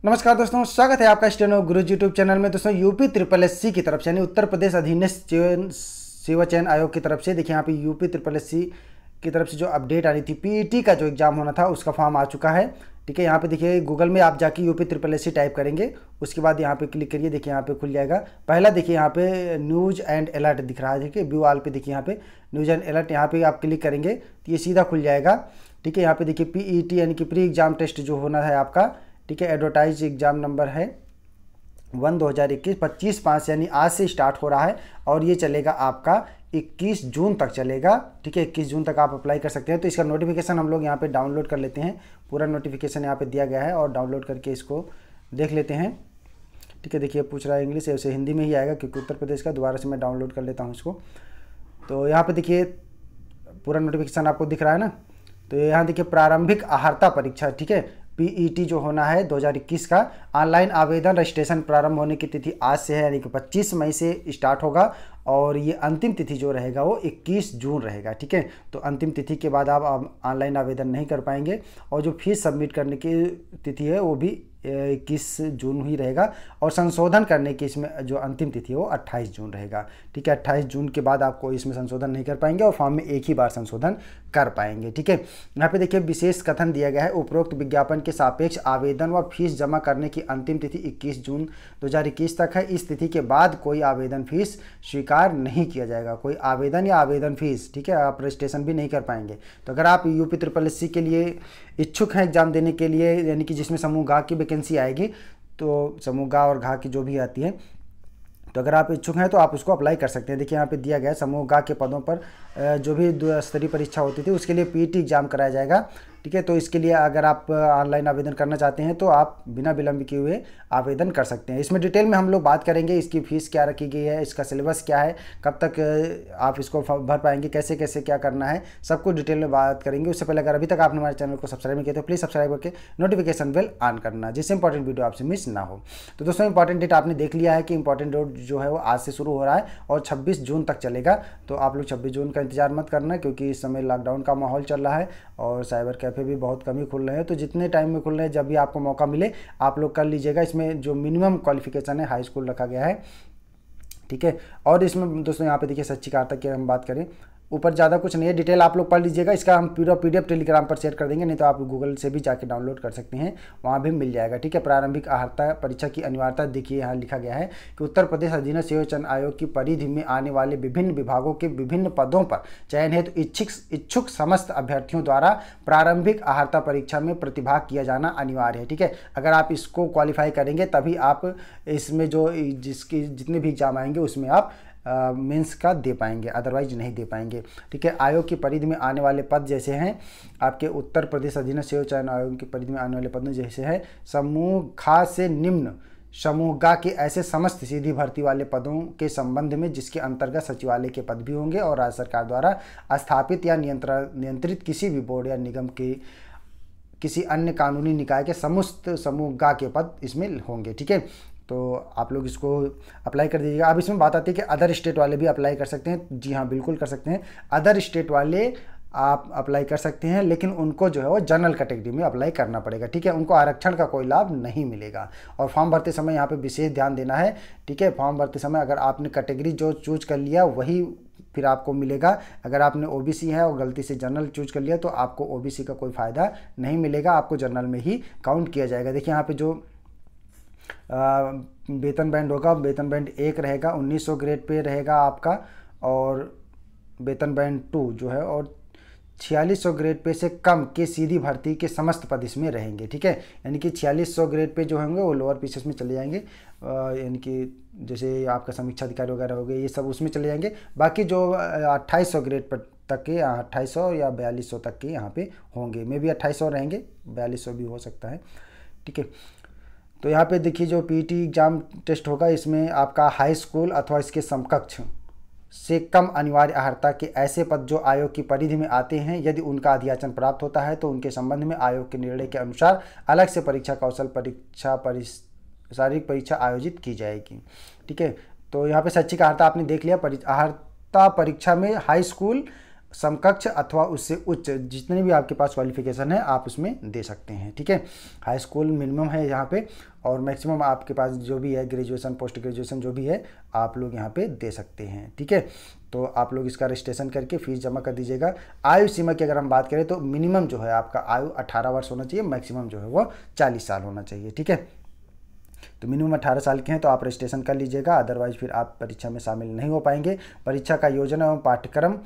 नमस्कार दोस्तों, स्वागत है आपका स्टेनो गुरुजी यूट्यूब चैनल में। दोस्तों यूपी ट्रिपल एस सी की तरफ से यानी उत्तर प्रदेश अधीनस्थ सेवा चयन आयोग की तरफ से देखिए यहाँ पे यूपी ट्रिपल एस सी की तरफ से जो अपडेट आ रही थी, पीईटी का जो एग्जाम होना था उसका फॉर्म आ चुका है। ठीक है, यहाँ पे देखिए गूगल में आप जाके UP triple S C type करेंगे, उसके बाद यहाँ पे क्लिक करिए। देखिए यहाँ पे खुल जाएगा। पहला देखिए यहाँ पे न्यूज़ एंड अलर्ट दिख रहा है, देखिए व्यू ऑल पे देखिए यहाँ पे न्यूज़ एंड अलर्ट, यहाँ पे आप क्लिक करेंगे तो ये सीधा खुल जाएगा। ठीक है, यहाँ पे देखिए पीईटी यानी कि प्री एग्जाम टेस्ट जो होना है आपका। ठीक है, एडवर्टाइज एग्जाम नंबर है 1/2021, 25/5 यानी आज से स्टार्ट हो रहा है और ये चलेगा आपका 21 जून तक चलेगा। ठीक है, 21 जून तक आप अप्लाई कर सकते हैं। तो इसका नोटिफिकेशन हम लोग यहाँ पे डाउनलोड कर लेते हैं। पूरा नोटिफिकेशन यहाँ पे दिया गया है और डाउनलोड करके इसको देख लेते हैं। ठीक है, देखिए पूछ रहा है इंग्लिश, ऐसे हिंदी में ही आएगा क्योंकि उत्तर प्रदेश का। दोबारा से मैं डाउनलोड कर लेता हूँ इसको। तो यहाँ पर देखिए पूरा नोटिफिकेशन आपको दिख रहा है ना। तो यहाँ देखिए प्रारंभिक अहर्ता परीक्षा, ठीक है, पीईटी जो होना है 2021 का ऑनलाइन आवेदन रजिस्ट्रेशन प्रारंभ होने की तिथि आज से है, यानी कि 25 मई से स्टार्ट होगा और ये अंतिम तिथि जो रहेगा वो 21 जून रहेगा। ठीक है, तो अंतिम तिथि के बाद आप ऑनलाइन आवेदन नहीं कर पाएंगे और जो फीस सबमिट करने की तिथि है वो भी 21 जून ही रहेगा और संशोधन करने की इसमें जो अंतिम तिथि है वो 28 जून रहेगा। ठीक है, 28 जून के बाद आप कोई इसमें संशोधन नहीं कर पाएंगे और फॉर्म में एक ही बार संशोधन कर पाएंगे। ठीक है, यहाँ पे देखिए विशेष कथन दिया गया है, उपरोक्त विज्ञापन के सापेक्ष आवेदन व फीस जमा करने की अंतिम तिथि 21 जून 2021 तक है। इस तिथि के बाद कोई आवेदन फीस स्वीकार नहीं किया जाएगा। कोई आवेदन या आवेदन फीस, ठीक है, आप रजिस्ट्रेशन भी नहीं कर पाएंगे। तो अगर आप यूपी ट्रिपल एस सी के लिए इच्छुक हैं एग्जाम देने के लिए, यानी कि जिसमें समूह ग की वैकेंसी आएगी, तो समूह ग और घ की जो भी आती है, तो अगर आप इच्छुक हैं तो आप उसको अप्लाई कर सकते हैं। देखिए यहाँ पे दिया गया है समूह ग के पदों पर जो भी स्तरीय परीक्षा होती थी उसके लिए पीईटी एग्जाम कराया जाएगा। ठीक है, तो इसके लिए अगर आप ऑनलाइन आवेदन करना चाहते हैं तो आप बिना विलंब किए हुए आवेदन कर सकते हैं। इसमें डिटेल में हम लोग बात करेंगे, इसकी फ़ीस क्या रखी गई है, इसका सिलेबस क्या है, कब तक आप इसको भर पाएंगे, कैसे कैसे क्या करना है, सब कुछ डिटेल में बात करेंगे। उससे पहले अगर अभी तक आपने हमारे चैनल को सब्सक्राइब नहीं किया तो प्लीज़ सब्सक्राइब करके नोटिफिकेशन बेल ऑन करना, जिससे इंपॉर्टेंट वीडियो आपसे मिस ना हो। तो दोस्तों इंपॉर्टेंट डेट आपने देख लिया है कि इंपॉर्टेंट डेट जो है वो आज से शुरू हो रहा है और 26 जून तक चलेगा। तो आप लोग 26 जून का इंतजार मत करना क्योंकि इस समय लॉकडाउन का माहौल चल रहा है और साइबर कैफ़े भी बहुत कम ही खुल रहे हैं। तो जितने टाइम में खुल रहे हैं, जब भी आपको मौका मिले आप लोग कर लीजिएगा। इसमें जो मिनिमम क्वालिफिकेशन है हाई स्कूल रखा गया है। ठीक है, और इसमें दोस्तों यहाँ पे देखिए शैक्षिक की हम बात करें, ऊपर ज़्यादा कुछ नहीं है, डिटेल आप लोग पढ़ लीजिएगा। इसका हम पूरा पीडीएफ टेलीग्राम पर शेयर कर देंगे, नहीं तो आप गूगल से भी जाके डाउनलोड कर सकते हैं, वहाँ भी मिल जाएगा। ठीक है, प्रारंभिक अहर्ता परीक्षा की अनिवार्यता देखिए यहाँ लिखा गया है कि उत्तर प्रदेश अधीनस्थ सेवा चयन आयोग की परिधि में आने वाले विभिन्न विभागों के विभिन्न पदों पर चयन हेतु इच्छुक समस्त अभ्यर्थियों द्वारा प्रारंभिक अहर्ता परीक्षा में प्रतिभाग किया जाना अनिवार्य है। ठीक है, अगर आप इसको क्वालिफाई करेंगे तभी आप इसमें जो जिसकी जितने भी एग्जाम आएंगे उसमें आप मेंस का दे पाएंगे, अदरवाइज नहीं दे पाएंगे। ठीक है, आयोग की परिधि में आने वाले पद जैसे हैं आपके उत्तर प्रदेश अधीनस्थ सेवा चयन आयोग की परिधि में आने वाले पद जैसे हैं समूह ख से निम्न समूह ग के ऐसे समस्त सीधी भर्ती वाले पदों के संबंध में जिसके अंतर्गत सचिवालय के पद भी होंगे और राज्य सरकार द्वारा स्थापित या नियंत्रित किसी भी बोर्ड या निगम के किसी अन्य कानूनी निकाय के समस्त समूह ग के पद इसमें होंगे। ठीक है, तो आप लोग इसको अप्लाई कर दीजिएगा। अब इसमें बात आती है कि अदर स्टेट वाले भी अप्लाई कर सकते हैं। जी हाँ, बिल्कुल कर सकते हैं। अदर स्टेट वाले आप अप्लाई कर सकते हैं, लेकिन उनको जो है वो जनरल कैटेगरी में अप्लाई करना पड़ेगा। ठीक है, उनको आरक्षण का कोई लाभ नहीं मिलेगा और फॉर्म भरते समय यहाँ पे विशेष ध्यान देना है। ठीक है, फॉर्म भरते समय अगर आपने कैटेगरी जो चूज कर लिया वही फिर आपको मिलेगा। अगर आपने ओबीसी है और गलती से जनरल चूज कर लिया तो आपको ओबीसी का कोई फ़ायदा नहीं मिलेगा, आपको जनरल में ही काउंट किया जाएगा। देखिए यहाँ पे जो वेतन बैंड होगा, वेतन बैंड 1 रहेगा, 1900 ग्रेड पे रहेगा आपका, और वेतन बैंड 2 जो है और 4600 ग्रेड पे से कम के सीधी भर्ती के समस्त पद इसमें रहेंगे। ठीक है, यानी कि 4600 ग्रेड पे जो होंगे वो लोअर पीसेस में चले जाएंगे, यानी कि जैसे आपका समीक्षा अधिकारी वगैरह हो गए ये सब उसमें चले जाएंगे। बाकी जो 2800 ग्रेड पर तक के 2800 या 4200 तक के यहाँ पे होंगे, मे भी 2800 रहेंगे, 4200 भी हो सकता है। ठीक है, तो यहाँ पे देखिए जो पीईटी एग्जाम टेस्ट होगा इसमें आपका हाई स्कूल अथवा इसके समकक्ष से कम अनिवार्य अहर्ता के ऐसे पद जो आयोग की परिधि में आते हैं, यदि उनका अध्याचन प्राप्त होता है तो उनके संबंध में आयोग के निर्णय के अनुसार अलग से परीक्षा कौशल परीक्षा शारीरिक परीक्षा आयोजित की जाएगी। ठीक है, तो यहाँ पे शैक्षिक अहर्ता आपने देख लिया। अहर्ता परीक्षा में हाई स्कूल समकक्ष अथवा उससे उच्च जितने भी आपके पास क्वालिफिकेशन है आप उसमें दे सकते हैं। ठीक है, हाई स्कूल मिनिमम है यहाँ पे, और मैक्सिमम आपके पास जो भी है ग्रेजुएशन पोस्ट ग्रेजुएशन जो भी है आप लोग यहाँ पे दे सकते हैं। ठीक है, तो आप लोग इसका रजिस्ट्रेशन करके फीस जमा कर दीजिएगा। आयु सीमा की अगर हम बात करें तो मिनिमम जो है आपका आयु 18 वर्ष होना चाहिए, मैक्सिमम जो है वो 40 साल होना चाहिए। ठीक है, तो मिनिमम 18 साल के हैं तो आप रजिस्ट्रेशन कर लीजिएगा, अदरवाइज फिर आप परीक्षा में शामिल नहीं हो पाएंगे। परीक्षा का योजना एवं पाठ्यक्रम,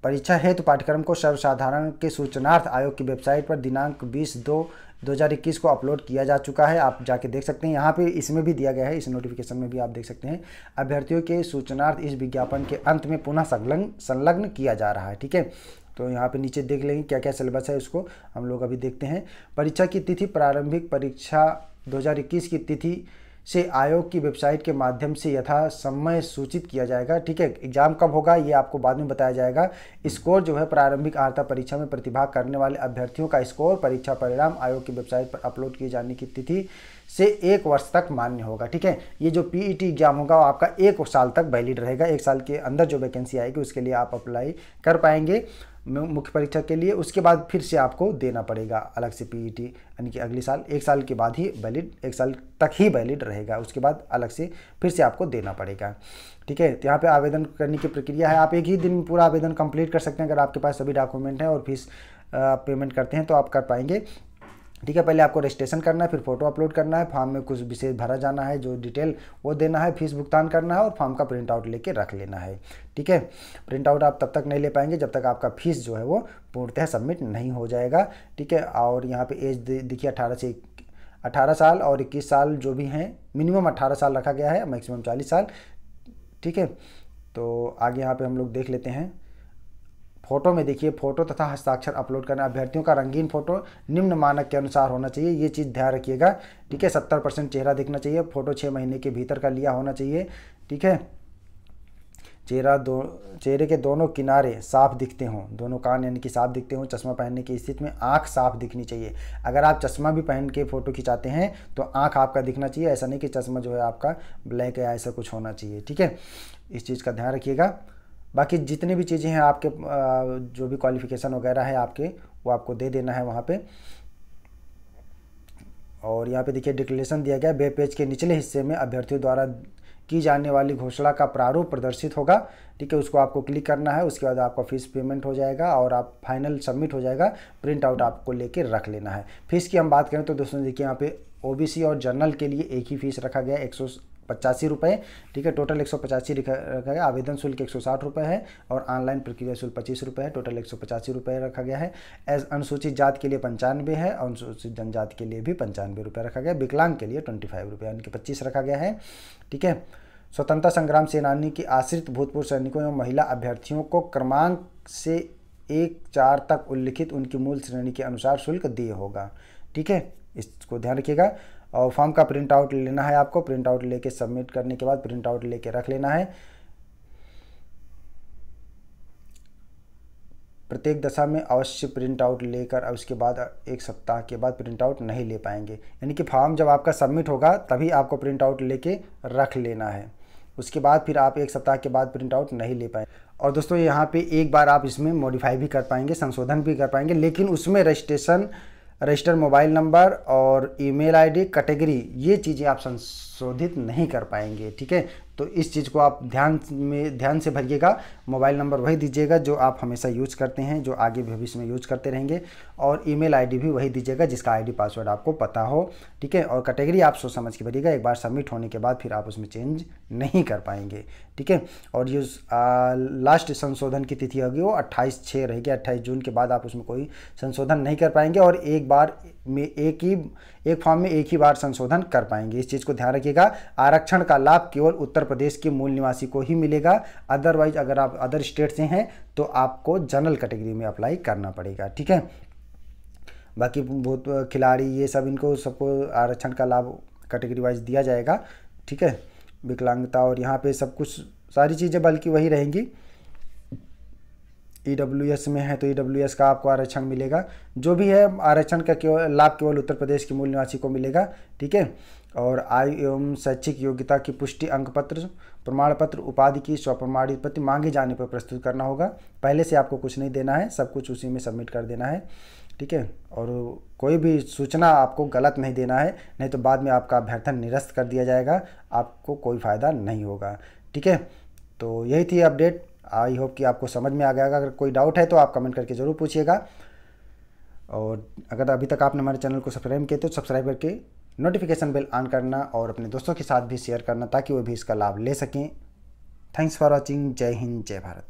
परीक्षा हेतु तो पाठ्यक्रम को सर्वसाधारण के सूचनार्थ आयोग की वेबसाइट पर दिनांक 20/2/2021 को अपलोड किया जा चुका है। आप जाके देख सकते हैं, यहाँ पे इसमें भी दिया गया है, इस नोटिफिकेशन में भी आप देख सकते हैं। अभ्यर्थियों के सूचनार्थ इस विज्ञापन के अंत में पुनः संलग्न किया जा रहा है। ठीक है, तो यहाँ पे नीचे देख लेंगे क्या क्या सिलेबस है, उसको हम लोग अभी देखते हैं। परीक्षा की तिथि, प्रारंभिक परीक्षा 2021 की तिथि से आयोग की वेबसाइट के माध्यम से यथा समय सूचित किया जाएगा। ठीक है, एग्जाम कब होगा ये आपको बाद में बताया जाएगा। स्कोर जो है प्रारंभिक अर्हता परीक्षा में प्रतिभाग करने वाले अभ्यर्थियों का स्कोर परीक्षा परिणाम आयोग की वेबसाइट पर अपलोड किए जाने की तिथि से 1 वर्ष तक मान्य होगा। ठीक है, ये जो पीईटी एग्जाम होगा वो आपका 1 साल तक वैलिड रहेगा। 1 साल के अंदर जो वैकेंसी आएगी उसके लिए आप अप्लाई कर पाएंगे मुख्य परीक्षा के लिए। उसके बाद फिर से आपको देना पड़ेगा अलग से पीईटी, यानी कि अगले साल 1 साल के बाद ही वैलिड, 1 साल तक ही वैलिड रहेगा, उसके बाद अलग से फिर से आपको देना पड़ेगा। ठीक है, तो यहाँ पे आवेदन करने की प्रक्रिया है, आप एक ही दिन में पूरा आवेदन कंप्लीट कर सकते हैं अगर आपके पास सभी डॉक्यूमेंट हैं और फीस पेमेंट करते हैं तो आप कर पाएंगे। ठीक है, पहले आपको रजिस्ट्रेशन करना है, फिर फोटो अपलोड करना है, फॉर्म में कुछ विशेष भरा जाना है, जो डिटेल वो देना है, फीस भुगतान करना है और फॉर्म का प्रिंट आउट लेके रख लेना है। ठीक है, प्रिंट आउट आप तब तक नहीं ले पाएंगे जब तक आपका फीस जो है वो पूर्णतः सबमिट नहीं हो जाएगा। ठीक है, और यहाँ पे एज देखिए 18 साल और 21 साल जो भी हैं, मिनिमम 18 साल रखा गया है, मैक्सिमम 40 साल। ठीक है, तो आगे यहाँ पे हम लोग देख लेते हैं। फोटो में देखिए, फोटो तथा हस्ताक्षर अपलोड करना, अभ्यर्थियों का रंगीन फोटो निम्न मानक के अनुसार होना चाहिए, ये चीज़ ध्यान रखिएगा। ठीक है, 70% चेहरा दिखना चाहिए, फोटो 6 महीने के भीतर का लिया होना चाहिए। ठीक है, चेहरे के दोनों किनारे साफ दिखते हों, दोनों कान यानी कि साफ दिखते हों, चश्मा पहनने की स्थिति में आंख साफ दिखनी चाहिए। अगर आप चश्मा भी पहन के फ़ोटो खिंचाते हैं तो आंख आपका दिखना चाहिए, ऐसा नहीं कि चश्मा जो है आपका ब्लैक है, ऐसा कुछ होना चाहिए। ठीक है, इस चीज़ का ध्यान रखिएगा। बाकी जितनी भी चीज़ें हैं आपके जो भी क्वालिफ़िकेशन वगैरह है आपके, वो आपको दे देना है वहाँ पे। और यहाँ पे देखिए डिक्लेरेशन दिया गया, वेब पेज के निचले हिस्से में अभ्यर्थियों द्वारा की जाने वाली घोषणा का प्रारूप प्रदर्शित होगा। ठीक है, उसको आपको क्लिक करना है, उसके बाद आपका फीस पेमेंट हो जाएगा और आप फाइनल सबमिट हो जाएगा। प्रिंट आउट आपको लेके रख लेना है। फीस की हम बात करें तो दोस्तों देखिए यहाँ पे ओबीसी और जनरल के लिए एक ही फीस रखा गया है, 185 रुपये। ठीक है, टोटल 185 रखा गया। आवेदन शुल्क 160 रुपये है और ऑनलाइन प्रक्रिया शुल्क 25 रुपये है, टोटल 185 रुपये रखा गया है। एज अनुसूचित जाति के लिए 95 है, अनुसूचित जनजाति के लिए भी 95 रुपये रखा गया। विकलांग के लिए 25 रुपये यानी कि 25 रखा गया है। ठीक है, स्वतंत्रता संग्राम सेनानी की आश्रित भूतपूर्व सैनिकों एवं महिला अभ्यर्थियों को क्रमांक से 1-4 तक उल्लिखित उनकी मूल श्रेणी के अनुसार शुल्क दिए होगा। ठीक है, इसको ध्यान रखिएगा। और फॉर्म का प्रिंट आउट लेना है आपको, प्रिंट आउट लेके सबमिट करने के बाद प्रिंट आउट लेके रख लेना है। प्रत्येक दशा में अवश्य प्रिंट आउट लेकर, और उसके बाद 1 सप्ताह के बाद प्रिंट आउट नहीं ले पाएंगे, यानी कि फॉर्म जब आपका सबमिट होगा तभी आपको प्रिंट आउट लेके रख लेना है। उसके बाद फिर आप 1 सप्ताह के बाद प्रिंट आउट नहीं ले पाएंगे। और दोस्तों यहाँ पे एक बार आप इसमें मॉडिफाई भी कर पाएंगे, संशोधन भी कर पाएंगे, लेकिन उसमें रजिस्टर मोबाइल नंबर और ईमेल आईडी, कैटेगरी, ये चीज़ें आप संशोधित नहीं कर पाएंगे। ठीक है, तो इस चीज़ को आप ध्यान से भरिएगा। मोबाइल नंबर वही दीजिएगा जो आप हमेशा यूज करते हैं, जो आगे भविष्य में यूज करते रहेंगे, और ईमेल आईडी भी वही दीजिएगा जिसका आईडी पासवर्ड आपको पता हो। ठीक है, और कैटेगरी आप सोच समझ के भरिएगा, एक बार सबमिट होने के बाद फिर आप उसमें चेंज नहीं कर पाएंगे। ठीक है, और ये लास्ट संशोधन की तिथि होगी वो 28/6 रहेगी, 28 जून के बाद आप उसमें कोई संशोधन नहीं कर पाएंगे, और एक बार में एक फॉर्म में एक ही बार संशोधन कर पाएंगे। इस चीज़ को ध्यान रखिएगा। आरक्षण का लाभ केवल उत्तर प्रदेश के मूल निवासी को ही मिलेगा, अदरवाइज अगर आप अदर स्टेट से हैं तो आपको जनरल कैटेगरी में अप्लाई करना पड़ेगा। ठीक है, बाकी बहुत खिलाड़ी ये सब, इनको सबको आरक्षण का लाभ कैटेगरी वाइज दिया जाएगा। ठीक है, विकलांगता और यहाँ पे सब कुछ सारी चीज़ें बल्कि वही रहेंगी। EWS में है तो EWS का आपको आरक्षण मिलेगा। जो भी है आरक्षण का केवल लाभ केवल उत्तर प्रदेश के मूल निवासी को मिलेगा, ठीक है। और आयु एवं शैक्षिक योग्यता की पुष्टि अंक पत्र, प्रमाण पत्र, उपाधि की स्वप्रमाणित प्रति मांगे जाने पर प्रस्तुत करना होगा। पहले से आपको कुछ नहीं देना है, सब कुछ उसी में सबमिट कर देना है, ठीक है। और कोई भी सूचना आपको गलत नहीं देना है, नहीं तो बाद में आपका अभ्यर्थन निरस्त कर दिया जाएगा, आपको कोई फ़ायदा नहीं होगा, ठीक है। तो यही थी अपडेट। आई होप कि आपको समझ में आ गया। अगर कोई डाउट है तो आप कमेंट करके ज़रूर पूछिएगा। और अगर अभी तक आपने हमारे चैनल को सब्सक्राइब किया तो सब्सक्राइब करके नोटिफिकेशन बेल ऑन करना और अपने दोस्तों के साथ भी शेयर करना ताकि वो भी इसका लाभ ले सकें। Thanks for watching. जय हिंद, जय भारत।